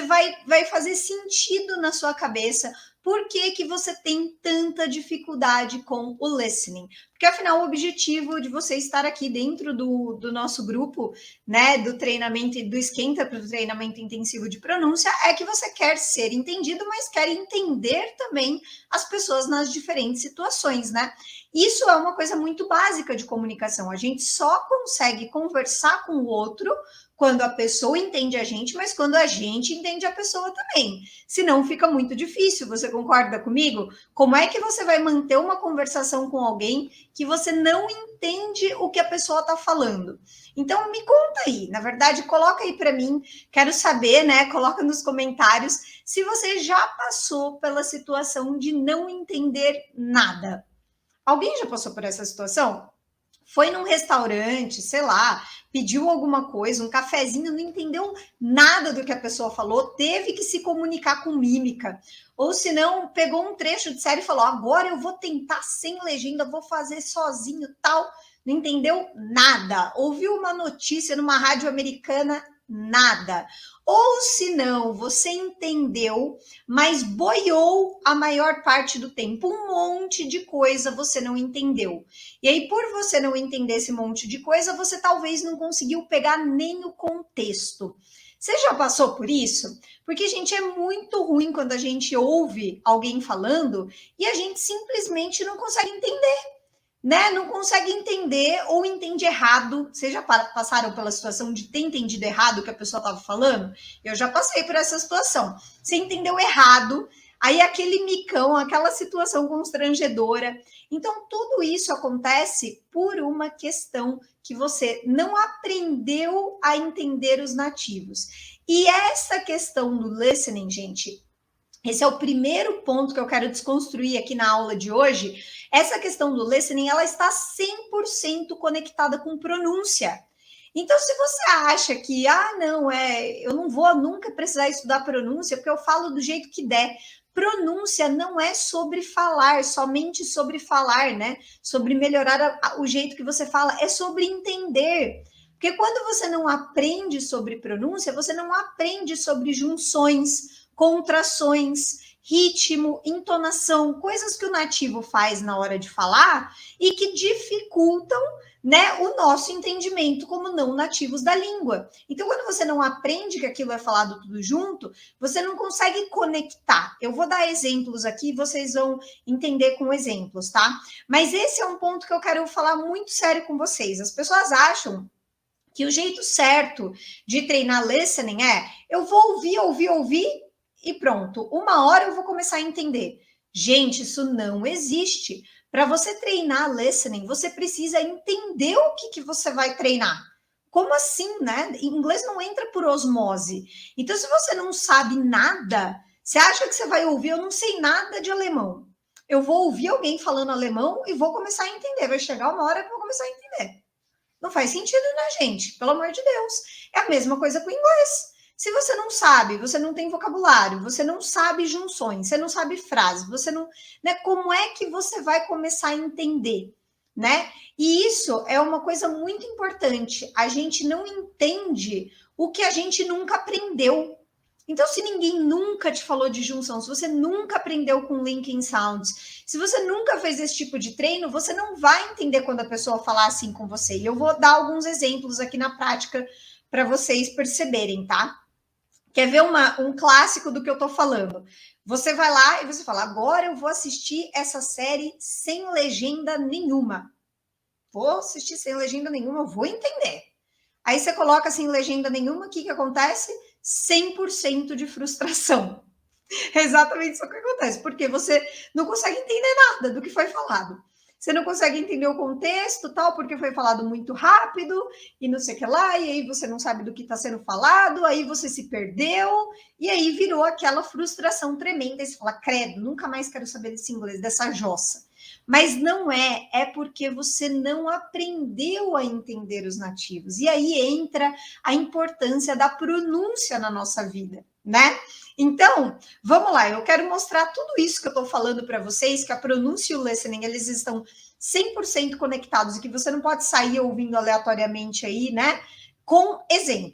vai fazer sentido na sua cabeça por que, que você tem tanta dificuldade com o listening. Porque, afinal, o objetivo de você estar aqui dentro do nosso grupo, né, do treinamento, do esquenta para o treinamento intensivo de pronúncia, é que você quer ser entendido, mas quer entender também as pessoas nas diferentes situações, né? Isso é uma coisa muito básica de comunicação. A gente só consegue conversar com o outro quando a pessoa entende a gente, mas quando a gente entende a pessoa também. Senão fica muito difícil, você concorda comigo? Como é que você vai manter uma conversação com alguém que você não entende o que a pessoa está falando? Então me conta aí, na verdade, coloca aí para mim, quero saber, né? Coloca nos comentários se você já passou pela situação de não entender nada. Alguém já passou por essa situação? Foi num restaurante, sei lá, pediu alguma coisa, um cafezinho, não entendeu nada do que a pessoa falou, teve que se comunicar com mímica. Ou se não, pegou um trecho de série e falou: agora eu vou tentar sem legenda, vou fazer sozinho, tal. Não entendeu nada. Ouviu uma notícia numa rádio americana, nada. Ou se não, você entendeu, mas boiou a maior parte do tempo. Um monte de coisa você não entendeu. E aí, por você não entender esse monte de coisa, você talvez não conseguiu pegar nem o contexto. Você já passou por isso? Porque, gente, é muito ruim quando a gente ouve alguém falando e a gente simplesmente não consegue entender, né? Não consegue entender ou entende errado. Vocês já passaram pela situação de ter entendido errado o que a pessoa estava falando? Eu já passei por essa situação. Você entendeu errado, aí aquele micão, aquela situação constrangedora. Então, tudo isso acontece por uma questão que você não aprendeu a entender os nativos. E essa questão do listening, gente, esse é o primeiro ponto que eu quero desconstruir aqui na aula de hoje. Essa questão do listening, ela está 100% conectada com pronúncia. Então, se você acha que, não, eu não vou nunca precisar estudar pronúncia, porque eu falo do jeito que der. Pronúncia não é sobre falar, somente sobre falar, né? Sobre melhorar o jeito que você fala, é sobre entender. Porque quando você não aprende sobre pronúncia, você não aprende sobre junções, contrações, ritmo, entonação, coisas que o nativo faz na hora de falar e que dificultam, né, o nosso entendimento como não nativos da língua. Então, quando você não aprende que aquilo é falado tudo junto, você não consegue conectar. Eu vou dar exemplos aqui, vocês vão entender com exemplos, tá? Mas esse é um ponto que eu quero falar muito sério com vocês. As pessoas acham que o jeito certo de treinar listening é: eu vou ouvir e pronto. Uma hora eu vou começar a entender. Gente, isso não existe. Para você treinar listening, você precisa entender o que você vai treinar. Como assim, né? Em inglês não entra por osmose. Então, se você não sabe nada, você acha que você vai ouvir: eu não sei nada de alemão. Eu vou ouvir alguém falando alemão e vou começar a entender. Vai chegar uma hora que eu vou começar a entender. Não faz sentido, né, gente? Pelo amor de Deus. É a mesma coisa com o inglês. Se você não sabe, você não tem vocabulário, você não sabe junções, você não sabe frases, você não, né, como é que você vai começar a entender, né? E isso é uma coisa muito importante. A gente não entende o que a gente nunca aprendeu. Então, se ninguém nunca te falou de junção, se você nunca aprendeu com linking sounds, se você nunca fez esse tipo de treino, você não vai entender quando a pessoa falar assim com você. E eu vou dar alguns exemplos aqui na prática para vocês perceberem, tá? Quer ver um clássico do que eu tô falando? Você vai lá e você fala: agora eu vou assistir essa série sem legenda nenhuma. Vou assistir sem legenda nenhuma, eu vou entender. Aí você coloca sem legenda nenhuma, o que acontece? 100% de frustração. É exatamente isso que acontece, porque você não consegue entender nada do que foi falado. Você não consegue entender o contexto, tal, porque foi falado muito rápido e não sei o que lá, e aí você não sabe do que está sendo falado, aí você se perdeu, e aí virou aquela frustração tremenda. E você fala: credo, nunca mais quero saber desse inglês, dessa jossa. Mas não é porque você não aprendeu a entender os nativos. E aí entra a importância da pronúncia na nossa vida, né? Então, vamos lá, eu quero mostrar tudo isso que eu estou falando para vocês, que a pronúncia e o listening, eles estão 100% conectados e que você não pode sair ouvindo aleatoriamente aí, né? Com exemplo.